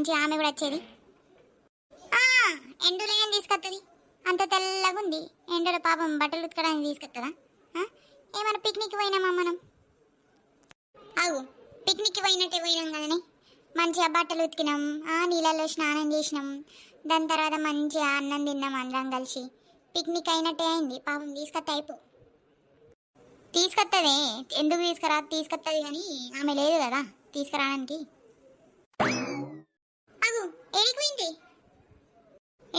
మంచి ఆమె కూడా వచ్చేది. ఎండలో ఏం తీసుకొస్తుంది? అంత తెల్లగా ఉంది ఎండలో, పాపం బట్టలు ఉతకడానికి తీసుకొస్తుందా? ఏమైనా పిక్నిక్ పోయినామా మనం? అవు పిక్నిక్ పోయినట్టే పోయినాం కదనే. మంచిగా బట్టలు ఉతికినాం, నీళ్ళల్లో స్నానం చేసినాం, దాని తర్వాత మంచిగా అన్నం తిన్నాం అందరం కలిసి. పిక్నిక్ అయినట్టే అయింది. పాపం తీసుకొస్తే అయిపో. తీసుకొస్తుంది, ఎందుకు తీసుకురా, తీసుకొస్తుంది కానీ ఆమె లేదు కదా తీసుకురావడానికి. అవు ఏడికి పోయింది?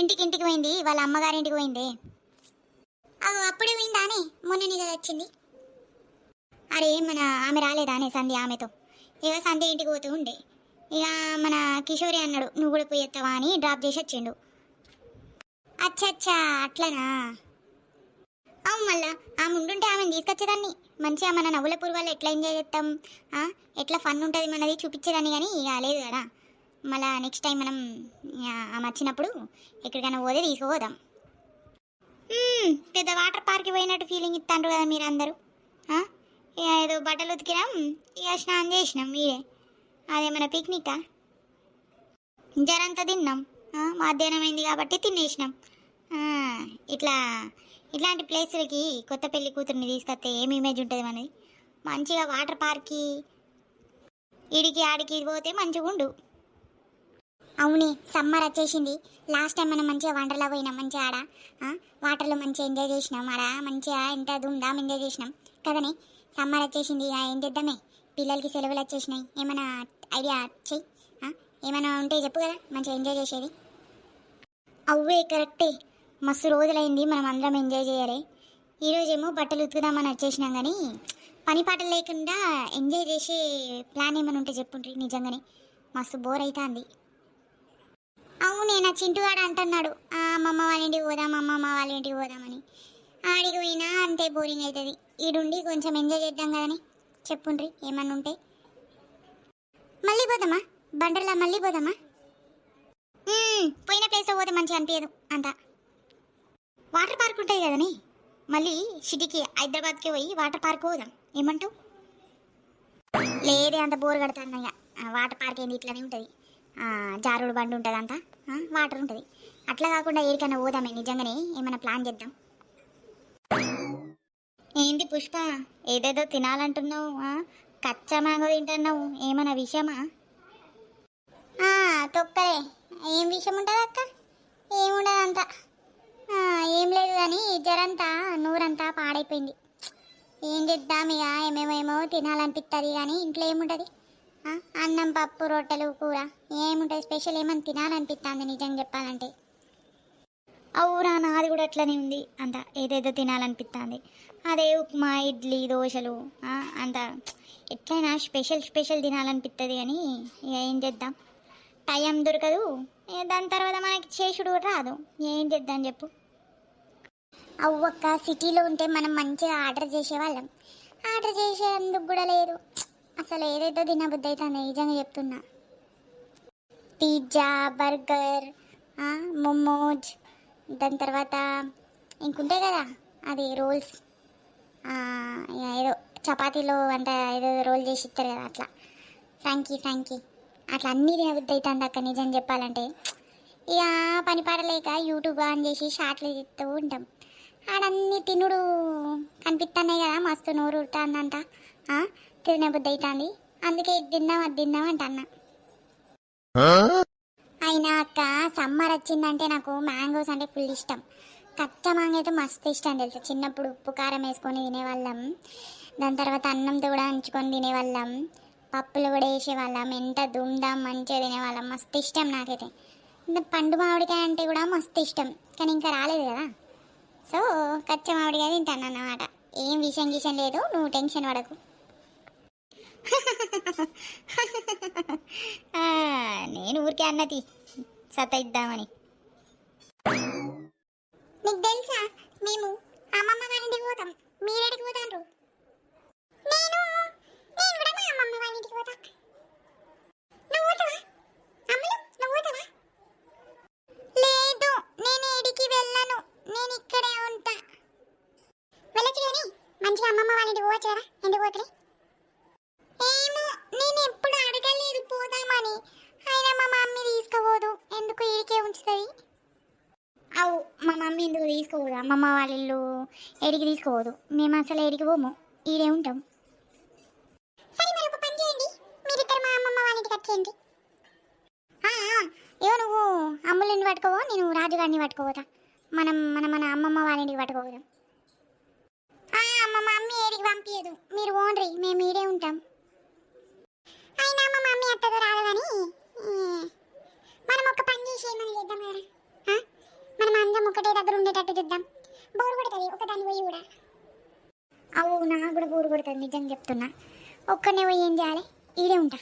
ఇంటికి పోయింది, వాళ్ళ అమ్మగారింటికి పోయింది. అవు అప్పుడే పోయిందానే, మొన్ననే కదా వచ్చింది. అరే మన ఆమె రాలేదానే సంధ్య, ఆమెతో ఇక సంధ్య ఇంటికి పోతూ ఉండే. ఇక మన కిషోరి అన్నాడు నువ్వు కూడా పోయేస్తావా అని డ్రాప్ చేసి వచ్చిండు. అచ్చా అట్లనా? అవును, మళ్ళా ఆమె ఉండుంటే ఆమెను తీసుకొచ్చేదాన్ని. మంచిగా మన నవ్వుల పూర్వాలు ఎట్లా ఎంజాయ్ చేస్తాం, ఎట్లా ఫన్ ఉంటుంది మనది చూపించేదాన్ని. కానీ ఇక లేదు కదా. మళ్ళీ నెక్స్ట్ టైం మనం ఆమె వచ్చినప్పుడు ఎక్కడికైనా పోతే తీసుకుపోదాం. పెద్ద వాటర్ పార్క్కి పోయినట్టు ఫీలింగ్ ఇస్తాండ్రు కదా మీరు అందరూ. ఇక ఏదో బట్టలు ఉతికినాం, ఇక స్నానం చేసినాం. మీరే అదేమైనా పిక్నికా? జరంతా తిన్నాం, మధ్యాహ్నం అయింది కాబట్టి తినేసినాం. ఇట్లాంటి ప్లేసులకి కొత్త పెళ్లి కూతుర్ని తీసుకొస్తే ఏమి ఇమేజ్ ఉంటుంది మనది? మంచిగా వాటర్ పార్క్కి ఇడికి ఆడికి పోతే మంచిగా ఉండు. అవునే, సమ్మర్ వచ్చేసింది. లాస్ట్ టైం మనం మంచిగా వండర్లా పోయినాం, మంచిగా ఆడ వాటర్లో మంచిగా ఎంజాయ్ చేసినాం. ఆడ మంచిగా ఎంత దుందాం ఎంజాయ్ చేసినాం కదనే. సమ్మర్ వచ్చేసింది, ఏం చేద్దామే? పిల్లలకి సెలవులు వచ్చేసినాయి. ఏమైనా ఐడియా చెయ్యి, ఏమైనా ఉంటే చెప్పు కదా, మంచిగా ఎంజాయ్ చేసేది. అవ్వే కరెక్టే, మస్తు రోజులైంది మనం అందరం ఎంజాయ్ చేయాలి. ఈరోజేమో బట్టలు ఉతుకుదామని వచ్చేసినాం, కానీ పని పాటలు లేకుండా ఎంజాయ్ చేసే ప్లాన్ ఏమైనా ఉంటే చెప్పుండ్రి. నిజంగానే మస్తు బోర్ అవుతుంది. అవునే, నా చింటుగాడు అంటున్నాడు అమ్మమ్మ వాళ్ళ ఇంటికి పోదాం, అమ్మమ్మ వాళ్ళ ఇంటికి పోదామని. ఆడికి పోయినా అంతే బోరింగ్ అవుతుంది. ఈడుండి కొంచెం ఎంజాయ్ చేద్దాం కదని చెప్పుండ్రి ఏమన్నా ఉంటే. మళ్ళీ పోదామా బండర్లా? మళ్ళీ పోదామా? పోయిన ప్లేస్లో పోతే మంచిగా అనిపించదు అంతా. వాటర్ పార్క్ ఉంటుంది కదని మళ్ళీ సిటీకి హైదరాబాద్కి పోయి వాటర్ పార్క్ పోదాం, ఏమంటావు? లేదే, అంత బోర్ కడతాన్నయ్య. వాటర్ పార్క్ ఏంది, ఇట్లనే ఉంటుంది. జారుడు బండి ఉంటుంది, అంతా వాటర్ ఉంటుంది. అట్లా కాకుండా ఏడికైనా పోదామే. నిజంగానే ఏమైనా ప్లాన్ చేద్దాం. ఏంటి పుష్ప, ఏదేదో తినాలంటున్నావు? కచ్చా మ్యాంగో తింటున్నావు, ఏమైనా విషయమా? తొక్కలే, ఏం విషయం ఉంటుంది అక్క? ఏముండదు అంతా, ఏం లేదు. కానీ జరంతా నూరంతా పాడైపోయింది. ఏం చేద్దాం ఇక, ఏమేమేమో తినాలనిపిస్తుంది కానీ ఇంట్లో ఏముంటుంది? అన్నం పప్పు రొట్టెలు కూర ఏముంటుంది స్పెషల్? ఏమని తినాలనిపిస్తుంది నిజంగా చెప్పాలంటే. అవునా, నాది కూడా అట్లనే ఉంది. అంత ఏదేదో తినాలనిపిస్తుంది. అదే ఉప్మా ఇడ్లీ దోశలు అంత ఎట్లయినా స్పెషల్ తినాలనిపిస్తుంది. కానీ ఇక ఏం చేద్దాం, టైం దొరకదు. దాని తర్వాత మనకి చేసుడు కూడా రాదు. ఏం చేద్దాం చెప్పు? అవ్వక్క, సిటీలో ఉంటే మనం మంచిగా ఆర్డర్ చేసేవాళ్ళం. ఆర్డర్ చేసేందుకు కూడా లేదు. అసలు ఏదైతే తినబుద్ధి అవుతుంది నిజంగా చెప్తున్నా. పిజ్జా, బర్గర్, మోమోజ్, దాని తర్వాత ఇంకుంటాయి కదా అది రోల్స్, ఏదో చపాతీలో అంత ఏదో రోల్ చేసి ఇస్తారు కదా, అట్లా ఫ్రాంకీ అట్లా అన్నీ తినబుద్ధి అవుతుంది అక్క నిజం చెప్పాలంటే. ఇక పని పాడలేక యూట్యూబ్ ఆన్ చేసి షార్ట్లు తీస్తూ ఉంటాం. ఆడన్నీ తినుడు కనిపిస్తున్నాయి కదా, మస్తు నోరు ఉడుతుందంట, తినబుద్ధి అవుతుంది. అందుకే ఇది తిందాం అది తిందాం అంటన్నా. అయినా అక్క, సమ్మర్ వచ్చిందంటే నాకు మ్యాంగోస్ అంటే ఫుల్ ఇష్టం. కచ్చా మ్యాంగో అయితే మస్తు ఇష్టం తెలుసు. చిన్నప్పుడు ఉప్పు కారం వేసుకొని తినేవాళ్ళం, దాని తర్వాత అన్నంతో కూడా ఉంచుకొని తినేవాళ్ళం, పప్పులు కూడా వేసేవాళ్ళం, ఎంత దుమ్దాం మంచిగా తినేవాళ్ళం. మస్తు ఇష్టం నాకైతే. పండు మామిడికాయ అంటే కూడా మస్తు ఇష్టం, కానీ ఇంకా రాలేదు కదా. సో కచ్చా మామిడికాయ తింటాను అన్నమాట. ఏం విషయం లేదు, నువ్వు టెన్షన్ పడకు. నేను ఊరికే అన్నది సత ఇద్దామని. నీకు తెలుసా, మేము అమ్మమ్మ వాళ్ళ ఇంటికి పోతాం. మీరెడికి పోతాండ్రు? నేను కూడా మా అమ్మమ్మ వాళ్ళ ఇంటికి పోతా. నువ్వు పోతావా? అమ్మలు నువ్వు పోతావా? లేదు, నేను ఏడికి వెళ్ళను, నేను ఇక్కడే ఉంటా. వెళ్ళొచ్చు కానీ మంచిగా అమ్మమ్మ వాళ్ళ ఇంటికి పోవచ్చు కదా, ఎందుకు పోతుంది? ఏమో, నేను ఎప్పుడు అడగలేదు పోదామని. అయినా మా మమ్మీ అమ్మమ్మ వాళ్ళ ఇల్లు ఏడికి తీసుకోవద్దు. మేము అసలు ఏడికి పోము, ఈడే ఉంటాం. సరే మరి ఒక పని చేయండి, మీరిద్దరు మా అమ్మమ్మ వాళ్ళ ఇంటికి వచ్చేయండి. ఏవో నువ్వు అమ్ములని పట్టుకోవో, నేను రాజుగారిని పట్టుకోపోతా. మనం మన మన అమ్మమ్మ వాళ్ళ ఇంటికి పట్టుకోపోదాం. అమ్మమ్మ అమ్మ ఏడికి పంపించదు, మీరు ఓన్రి, మేము ఈడే ఉంటాం. అయినా మా మమ్మీ అత్తదో రాదు కానీ మనం ఒక పని చేసి ఏమని చేద్దాం కదా. మనం అందరం ఒకటే దగ్గర ఉండేటట్టు చూద్దాం. బోరు కొడుతుంది ఒకదాన్ని పోయి కూడా. అవు నాకు కూడా బోరు కొడుతుంది, నిజంగా చెప్తున్నా. ఒక్కనే పోయి ఏం చేయాలి, ఈడే ఉంటా.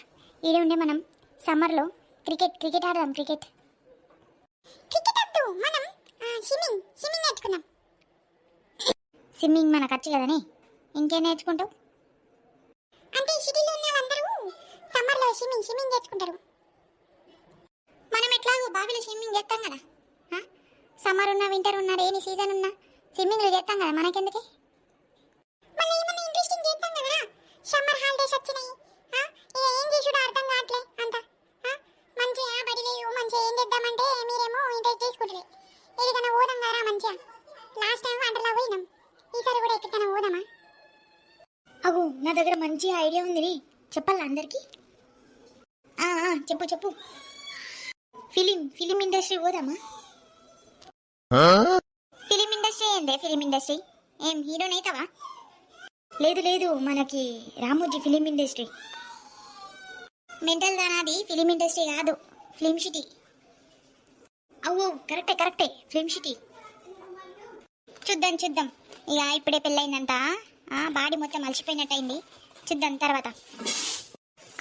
ఈడే ఉండే మనం సమ్మర్లో క్రికెట్ ఆడదాం. క్రికెట్ వద్దు, మనం స్విమ్మింగ్ నేర్చుకుందాం. స్విమ్మింగ్ మనకు వచ్చు కదనే, ఇంకేం నేర్చుకుంటావు? అంటే సిటీలో ఉన్న వాళ్ళందరూ సమ్మర్లో స్విమ్మింగ్ నేర్చుకుంటారు. మనం ఎట్లాగో బావిలో స్విమ్మింగ్ చేస్తాం కదా. సమ్మర్ ఉన్నా వింటర్ ఉన్నా రేని సీజన్ ఉన్నా స్విమ్మింగ్లు చేస్తాం కదా, మనకెందుకే? మళ్ళీ ఏమన్నా ఇంట్రెస్టింగ్ చేస్తాం కదా. సమ్మర్ హాలిడేస్ వచ్చినాయి, ఏం చేసుడు అర్థం కావట్లే అంత. మంచిగా బడిలేవు, మంచిగా ఏం చేద్దామంటే మీరేమో ఇంట్రెస్ట్ చేసుకుంటారు. ఏదైనా పోదాం కదా మంచిగా. లాస్ట్ టైం వంటలా పోయినాం, ఈసారి కూడా ఎక్కడికైనా పోదామా? అవు నా దగ్గర మంచి ఐడియా ఉంది, చెప్పాలా అందరికి? చెప్పు. ఫిలిం ఇండస్ట్రీ పోదామా? ఫిలిం ఇండస్ట్రీ ఏందే? ఫిలిం ఇండస్ట్రీ ఏం హీరోని అవుతావా? లేదు, మనకి రామోజీ ఫిలిం ఇండస్ట్రీ. మెంటల్ దానాది ఫిలిం ఇండస్ట్రీ కాదు, ఫిలిం సిటీ. అవ్వు కరెక్టే ఫిలిం సిటీ. చూద్దాం. ఇక ఇప్పుడే పెళ్ళయిందంట, బాడీ మొత్తం అలసిపోయినట్టయింది. చూద్దాం తర్వాత.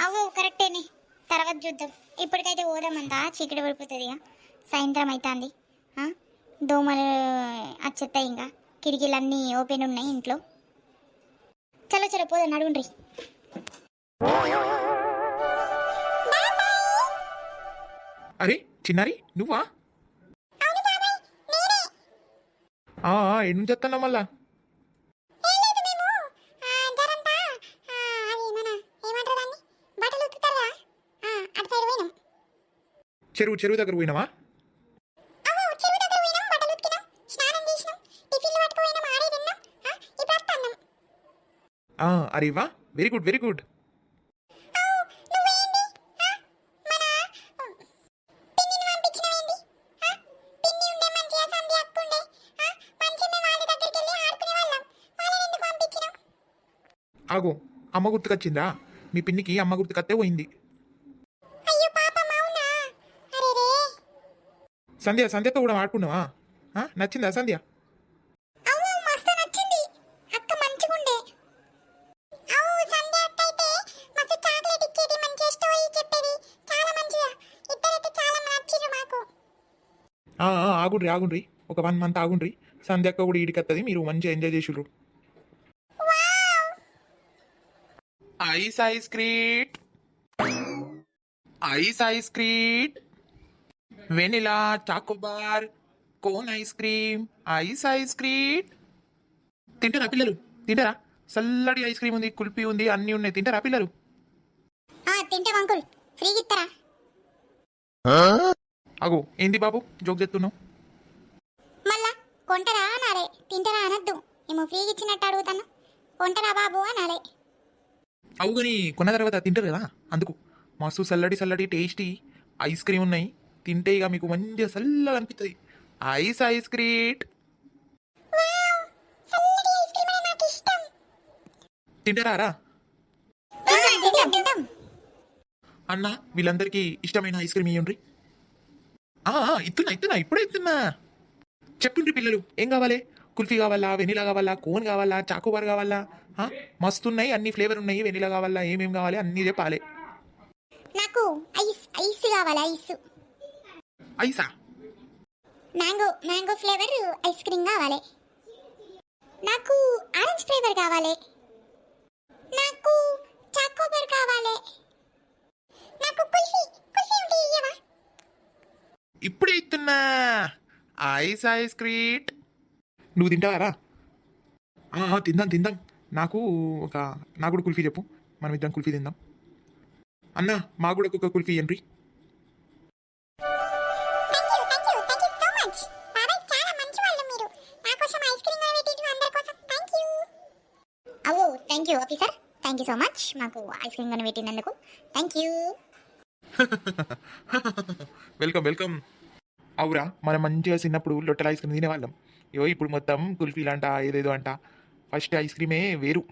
అవ్వు కరెక్టేనే, తర్వాత చూద్దాం. ఇప్పటికైతే పోదామంతా, చీకటి పడిపోతుంది. ఇక సాయంత్రం అవుతుంది. దోమలు వచ్చేస్తాయి, ఇంకా కిటికీలన్నీ ఓపెన్ ఉన్నాయి ఇంట్లో. చలో పోదాం, నడుగుండ్రి. అరే చిన్నారి నువ్వా? ఎన్ని చెప్తాను మళ్ళా? చెరువు దగ్గర పోయినావా? అరే వా, వెరీ గుడ్. ఆగో, అమ్మ గుర్తుకొచ్చిందా? మీ పిన్నికి అమ్మ గుర్తుకొస్తే పోయింది. సంధ్యతో కూడా ఆడుకున్నావా? నచ్చిందా సంధ్య? ఆగుండ్రి ఒక 1 మంత్ ఆగుండ్రి. సంధ్యక్క కూడా ఈడికత్తది, మీరు మంచిగా ఎంజాయ్ చేసిర్రు. Ice Crete, vanilla, Choco Bar, cone ice cream, ice Crete. తింటారా పిల్లలు? తింటారా? చల్లటి ఐస్ క్రీమ్ ఉంది, కుల్ఫీ ఉంది, అన్నీ ఉన్నాయి. తింటారా పిల్లలు? తింటాం అంకుల్, ఫ్రీగా ఇస్తారా? అగో ఏంది బాబు జోక్ చెప్తున్నావు? మళ్ళా కొంటరా అనాలే, తింటారా అనద్దు. ఏమో ఫ్రీగా ఇచ్చినట్టు అడుగుతాను. కొంటరా బాబు అనాలే. అవుగని కొన్న తర్వాత తింటారు కదా, అందుకు. మస్తు చల్లటి టేస్టీ ఐస్ క్రీమ్ ఉన్నాయి. తింటే ఇక మీకు మంచిగా చల్లగా అనిపిస్తుంది. Ice Crete. తింటారా? అన్న వీళ్ళందరికీ ఇష్టమైన ఐస్ క్రీమ్ ఇవ్వండి. ఇస్తున్నా ఇప్పుడే ఇస్తున్నా. చెప్పుండ్రి పిల్లలు, ఏం కావాలి? కుల్ఫీ కావాలా, వెనిలా కావాలా, కోన్ కావాలా, చాకోబార్ కావాలా? మస్తున్నాయి, అన్ని ఫ్లేవర్ ఉన్నాయి. వెనిలా కావాలా, ఏమేం కావాలి అన్నీ చెప్పాలి. నాకు ఐస్ కావాలి. ఐసా? మ్యాంగో ఫ్లేవర్ ఐస్ క్రీమ్ కావాలి. నాకు ఆరెంజ్ ఫ్లేవర్ కావాలి. నాకు చాకోబార్ కావాలి. నాకు కుల్ఫీ ఉంటే ఇయ్యవా? ఇప్పుడే ఇస్తున్నా. Ice Crete. నువ్వు తింటావారా? తిందాం. నాకు కూడా కుల్ఫీ చెప్పు, మనం ఇద్దరం కుల్ఫీ తిందాం. అన్న మాకు కూడా ఒక కుల్ఫీ ఇవ్వండి. థ్యాంక్ యూ సో మచ్ మాకు ఐస్ క్రీమ్ కొని పెట్టినందుకు. Thank you. Welcome welcome. అవురా, మనం మంచిగా చిన్నప్పుడు లొట్టల ఐస్ క్రీమ్ తినేవాళ్ళం. ఇవో ఇప్పుడు మొత్తం కుల్ఫీలు అంట ఏదేదో అంట. ఫస్ట్ ఐస్ క్రీమే వేరు.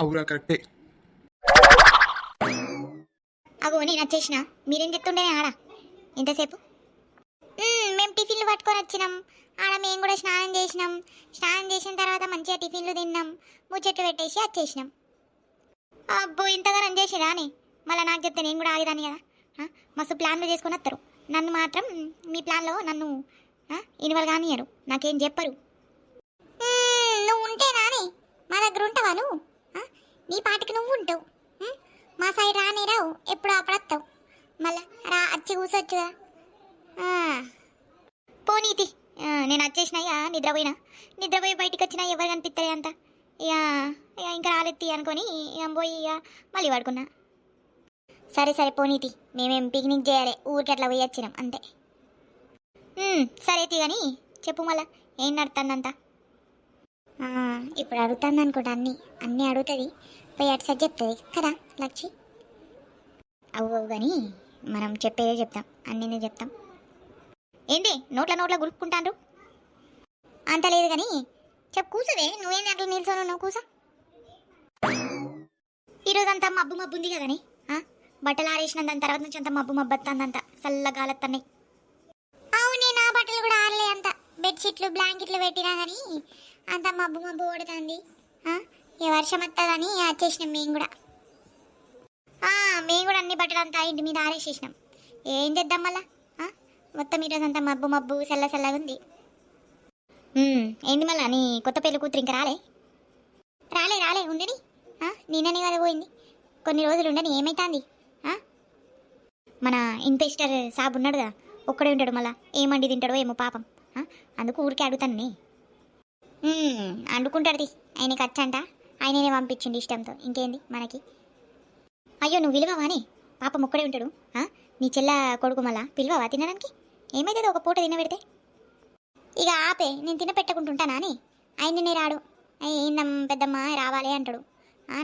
అవురా కరెక్టే. అగో నేను వచ్చేసిన, మీరేం చెప్తుండేనే ఆడ ఇంతసేపు? మేము టిఫిన్లు పట్టుకొని వచ్చినాం. ఆడ మేము కూడా స్నానం చేసినాం. స్నానం చేసిన తర్వాత మంచిగా టిఫిన్లు తిన్నాం, ముచ్చట్లు పెట్టేసి వచ్చేసినాం. అబ్బో ఇంతగానం చేసిరా అని మళ్ళీ నాకు చెప్తే నేను కూడా ఆగేదాన్ని కదా. మస్తు ప్లాన్లు చేసుకొని వస్తారు, నన్ను మాత్రం మీ ప్లాన్లో నన్ను ఇన్వాల్వ్ కానియరు, నాకేం చెప్పరు. నువ్వు ఉంటేనా అని మా దగ్గర ఉంటావా నువ్వు? నీ పాటికి నువ్వు ఉంటావు, మా సైడ్ రాని రావు, ఎప్పుడు అప్పుడు వస్తావు. మళ్ళా రా వచ్చి కూర్చోవచ్చుగా. పోనీతి, నేను వచ్చేసినాయా నిద్రపోయి బయటికి వచ్చినా ఎవరు కనిపిస్తుంది అంత. ఇక ఇంకా రాలెత్తి అనుకొని ఇక పోయి ఇక మళ్ళీ పడుకున్నా. సరే సరే పోనీతి, మేమేం పిక్నిక్ చేయాలి, ఊరికి అట్లా పోయి వచ్చినాం అంతే. సరే తీ కానీ చెప్పు మళ్ళా ఏం నడుతుందంతా. ఇప్పుడు అడుగుతుంది అనుకుంటా, అన్నీ అడుగుతుంది, పోయి అటు సైడ్ చెప్తుంది కదా లక్షి. అవు కానీ మనం చెప్పేదే చెప్తాం, అన్నీ చెప్తాం. ఏంది నోట్ల గురుక్కుంటాను? అంత లేదు కానీ చెప్పు, కూర్చోవే, నువ్వేం అట్లా నిల్చోను, నువ్వు కూర్చో. ఈరోజంతా మబ్బు ఉంది కదని బట్టలు ఆరేసిన దాని తర్వాత నుంచి అంత మబ్బు వస్తుందంత, చల్లగాలత్తన్నాయి. అవునే, నా బట్టలు కూడా ఆరలే, అంత బెడ్షీట్లు బ్లాంకెట్లు పెట్టినా కానీ అంత మబ్బు పడుతుంది. ఈ వర్షం వస్తుందని వచ్చేసినాం మేము కూడా. మేము కూడా అన్ని బట్టలు అంతా ఇంటి మీద ఆరేసేసినాం. ఏం చేద్దాం మళ్ళా, మొత్తం ఈరోజంతా మబ్బు చల్లగా ఉంది. ఏంది మళ్ళా నీ కొత్త పెళ్లి కూతురు ఇంకా రాలే ఉండని. నిన్ననే కదా పోయింది, కొన్ని రోజులు ఉండని, ఏమైతుంది? మన ఇన్స్పెక్టర్ సాబ్ ఉన్నాడు కదా, ఒక్కడే ఉంటాడు, మళ్ళా ఏమండి తింటాడో ఏమో పాపం. అందుకు ఊరికే అడుగుతాను. అండుకుంటాడు, ఆయనకి వచ్చంట, ఆయననే పంపించిండి ఇష్టంతో, ఇంకేంది మనకి. అయ్యో నువ్వు విలువవాని, పాపం ఒక్కడే ఉంటాడు. నీ చెల్ల కొడుకు మళ్ళా పిలువవా తినడానికి? ఏమైతుంది ఒక పూట తినబెడితే? ఇక ఆపే, నేను తినపెట్టకుంటుంటానా అని. ఆయననే రాడు, ఏందమ్మ పెద్దమ్మ రావాలి అంటాడు.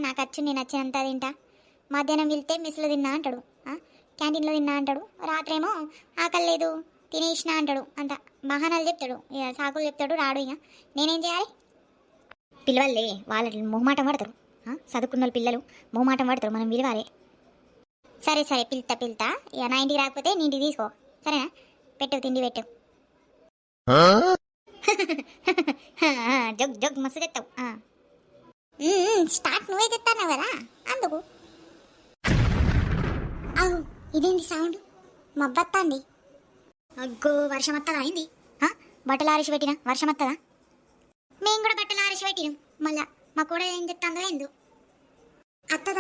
నాకు వచ్చు, నేను వచ్చినంత తింటా. మధ్యాహ్నం వెళ్తే మెస్లో తిన్నా అంటాడు, క్యాంటీన్లో తిన్నా అంటాడు. రాత్రేమో ఆకలి లేదు తినేసిన అంటాడు. అంత బహానాలు చెప్తాడు, ఇక సాకులు చెప్తాడు, రాడు. ఇక నేనేం చేయాలి? పిల్లవాళ్ళే వాళ్ళ మొహమాటం పడతారు, చదువుకున్న వాళ్ళు పిల్లలు మొహమాటం పడతారు, మనం విలువాలి. సరే పిలుతా. ఇక నా ఇంటికి రాకపోతే నీ ఇంటికి తీసుకో, సరేనా? పెట్టు, తిండి పెట్టు. జగ్ మస్తు తెస్తావు. స్టార్ట్ నువ్వే తెస్తాను కదా అందుకు. అవు ఇదేంటి సౌండ్? మబ్బత్తాంది. అగ్గో వర్షం వస్తుందా అయింది? బట్టలు ఆరేసి పెట్టినా వర్షం వస్తుందా? మేము కూడా బట్టలు ఆరేసి పెట్టినాం, మళ్ళా మా కూడా ఏం చెప్తాందో ఏందో.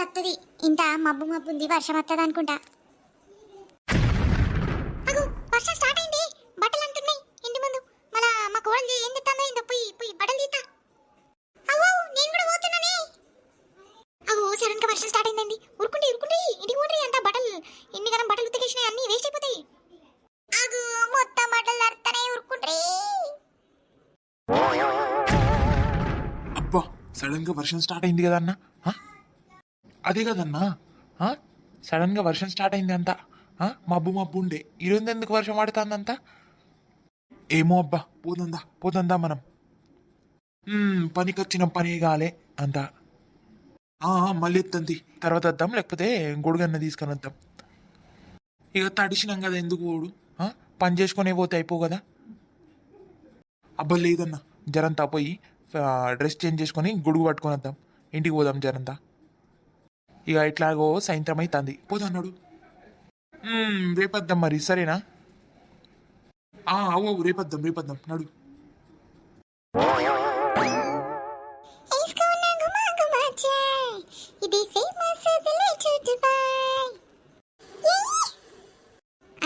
అత్తది ఇంత మబ్బు ఉంది, వర్షం వస్తుంది అనుకుంటా. అగో వర్షం స్టార్ట్ అయింది, బట్టలు అంటున్నాయి ఇంటి ముందు. మళ్ళా మా కోడలు ఏం చెప్తాందో ఏందో, పోయి బట్టలు తీస్తా. అగో నేను కూడా పోతున్నానే. అగో సడన్ గా వర్షం స్టార్ట్ అయిందండి, ఉరుకుంటే ఇంటికి పోండి. అంతా బట్టలు ఇన్ని గనం బట్టలు ఉతికేసినాయి, అన్ని వేస్ట్ అయిపోతాయి. అగో మొత్తం బట్టలు తడతానే, ఉరుకుంటే. అబ్బా సడన్ గా వర్షం స్టార్ట్ అయింది కదా అన్న. అదే కదన్నా, సడన్ గా వర్షం స్టార్ట్ అయింది అంతా. మబ్బు ఉండే, ఈరోజు ఎందుకు వర్షం పడుతుందంతా? ఏమో అబ్బా, పోదందా మనం. పనికి వచ్చిన పని కాలే అంతా. మళ్ళీ ఎత్తంది తర్వాత వద్దాం, లేకపోతే గొడుగన్న తీసుకొని వద్దాం. ఇక తడిసినాం కదా ఎందుకు పోడు, పని చేసుకునే పోతే అయిపో కదా. అబ్బా లేదన్నా, జరంతా పోయి డ్రెస్ చేంజ్ చేసుకొని గొడుగు పట్టుకొని వద్దాం, ఇంటికి పోదాం జరంతా. ఇక ఇట్లాగో సాయంత్రం అవుతుంది, పోదన్నాడు. రేపద్దాం మరి, సరేనా? అవు రేపద్దాం నడు.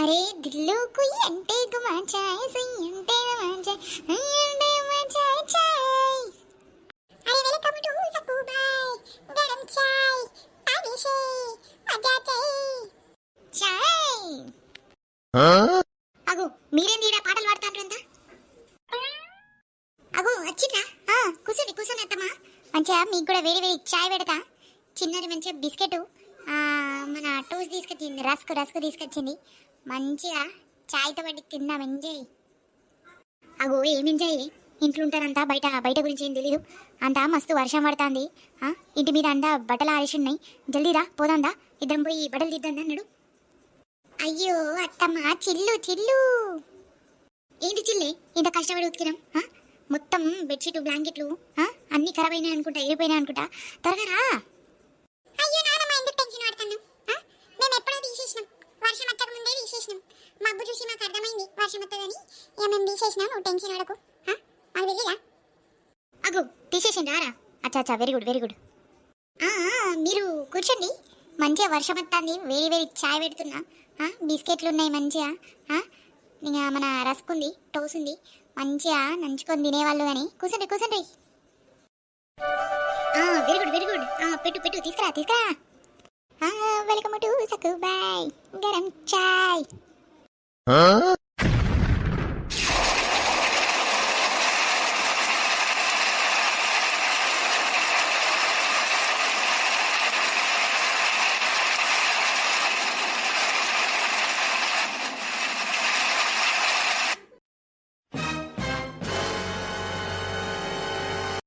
అరే దిల్లుకు అంటే గుమాచాయ్ అంటే చాయ్. అరే వెల్కమ్ టు సకుబాయ్ గరం చాయ్ ఆదిషే మజా చాయ్. అగో మీరేంది ఈడ పాటలు పాడతాండ్రు అంతా? అగో వచ్చిండ్రా, కూర్చోండి అత్తమ్మా, మంచిగా మీకు కూడా వేడి చాయ్ పెడతా, చిన్నది మంచిగా బిస్కెట్ మన టోస్ట్ తీసుకొచ్చింది, రస్క్ తీసుకొచ్చింది. మంచిగా చాయ్తో పట్టి తిందాం, ఎంజాయ్. అగో ఏం ఎంజాయ్, ఇంట్లో ఉంటారంతా, బయట గురించి ఏం తెలీదు. అంతా మస్తు వర్షం పడుతుంది. ఇంటి మీద అంతా బట్టలు ఆరేసి ఉన్నాయి. జల్దీరా పోదాందా, ఇద్దరం పోయి బట్టలు తీద్దాం అన్నాడు. అయ్యో అత్తమ్మ, చిల్లు ఏంటి చిల్లే, ఇంత కష్టపడి ఉతికినాం. మొత్తం బెడ్షీట్ బ్లాంకెట్లు అన్నీ ఖరాబ్ అయినాయి అనుకుంటా, ఎగిరిపోయినాయి అనుకుంటా. త్వరగా రా. అయ్యో నానమ్మ, ఎందుకు టెన్షన్ పడుతున్నాం? మేము ఎప్పుడో తీసేసినాం, వర్షం వచ్చక ముందే తీసేసినాం. మబ్బు చూసి మాకు అర్థమైంది వర్షం వస్తుందని, ఇక మేము తీసేసినాం. నువ్వు టెన్షన్ పడకు. మాకు తెలియదా? అగు తీసేసిండ్రా రా. అచ్చా వెరీ గుడ్. మీరు కూర్చోండి, మంచిగా వర్షం వస్తుంది. వేడి చాయ్ పెడుతున్నా. బిస్కెట్లు ఉన్నాయి మంచిగా. ఇంకా మన రస్క్ ఉంది, టోస్ ఉంది, మంచిగా నంచుకొని తినేవాళ్ళు. కానీ కూర్చోండి. Very good. పెట్టు తీసుకురా. Welcome to Sakkubai garam chai.